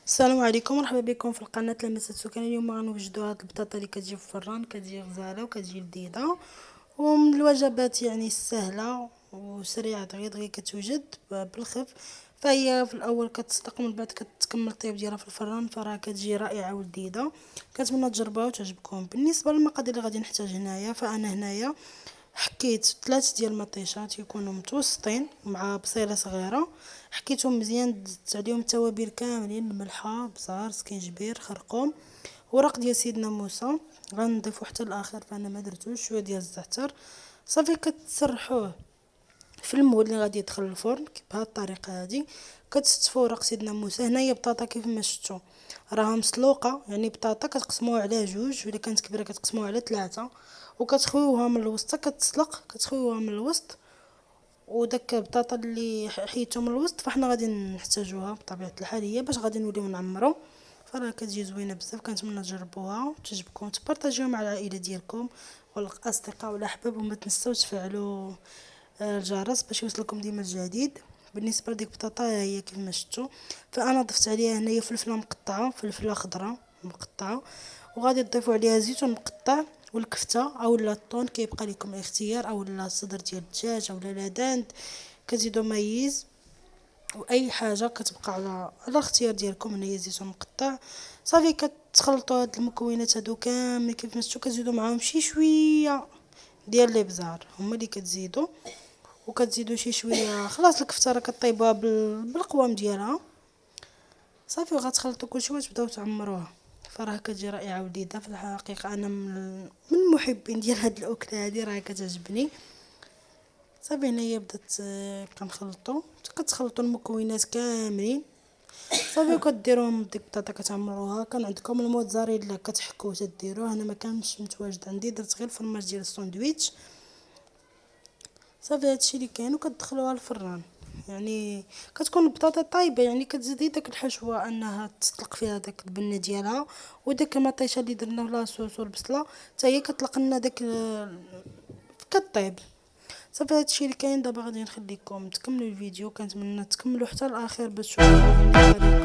السلام عليكم، مرحبا بكم في القناه لمسة سكان. اليوم غنوجدوا هاد البطاطا اللي كتجي في الفران، كتجي غزاله وكتجي لذيذه ومن الوجبات يعني السهله وسريعه دغيا دغيا كتوجد بالخف. فهي في الاول كتسلق ومن بعد كتكمل الطيب ديالها في الفران، فراه كتجي رائعه ولذيذه. كنتمنى تجربوها وتعجبكم. بالنسبه للمقادير اللي غادي نحتاج هنايا، فانا هنايا حكيت 3 ديال المطيشات يكونوا متوسطين مع بصيله صغيره، حكيتهم مزيان، درت عليهم التوابل كاملين، الملحه، بزار، سكينجبير، خرقوم، ورق ديال سيدنا موسى، غنضيفو حتى الاخر فانا ما درتوش، شويه ديال الزعتر. صافي كتسرحوه في المول اللي غادي يدخل الفرن بهذه الطريقه هذه. كتستفوا ورق سيدنا موسى. هنايا بطاطا كيف ما شفتوا راها مسلوقه، يعني بطاطا كتقسموها على جوج، ولا كانت كبيره كتقسموها على ثلاثه، وكتخويوها من الوسط كتسلق، كتخويوها من الوسط. وداك البطاطا اللي حيدتو من الوسط فاحنا غادي نحتاجوها بطبيعه الحال هي باش غادي نوليو نعمرو. فراه كتجي زوينه بزاف، كنتمنى تجربوها وتعجبكم، تبارطاجيوها مع العائله ديالكم والاصدقاء والاحباب، وما تنساوش تفعلوا الجرس باش يوصلكم ديما الجديد. بالنسبه لديك البطاطا هي كيف ما شفتوا، فانا ضفت عليها هنايا فلفله مقطعه، فلفله خضراء مقطعه، وغادي تضيفوا عليها زيتون مقطع، والكفته او الطون كيبقى لكم الاختيار، او صدر ديال الدجاج او لاداند، كتزيدوا مايز واي حاجه كتبقى على الاختيار ديالكم. هنايا زيتون مقطع. صافي كتخلطوا هاد المكونات هادو كامل كيف ما شفتوا، كتزيدوا معاهم شي شويه ديال الابزار هما اللي كتزيدوا، وكتزيدوا شي شويه. خلاص الكفته راه كطيبوها بالقوام ديالها صافي، وغتخلطوا كلشي وتبداو تعمروها. فراه كتجي رائعه ولذيذه في الحقيقه. انا من المحبين ديال هاد الاكله هادي، راه كتعجبني. صافي هنايا بدات كنخلطوا، كتخلطوا المكونات كاملين صافي، وكديروهم ديك البطاطا كتعمروها. كان عندكم الموتزاريلا كتحكوه تديروه، انا ما كانش متواجد عندي، درت غير الفرماج ديال الساندويتش. صافي هادشي اللي كاين، وكتدخلوها الفران. يعني كتكون البطاطا طايبه، يعني كتزيدي داك الحشوه انها تطلق فيها داك البنه ديالها، وداك المطيشه اللي درنا لاصوص والبصله حتى هي كتطلق لنا داك كطيب. صافي هادشي اللي كاين. دابا غادي نخليكم تكملوا الفيديو، كنتمنى تكملوا حتى الاخير باش تشوفوا يعني الطريقه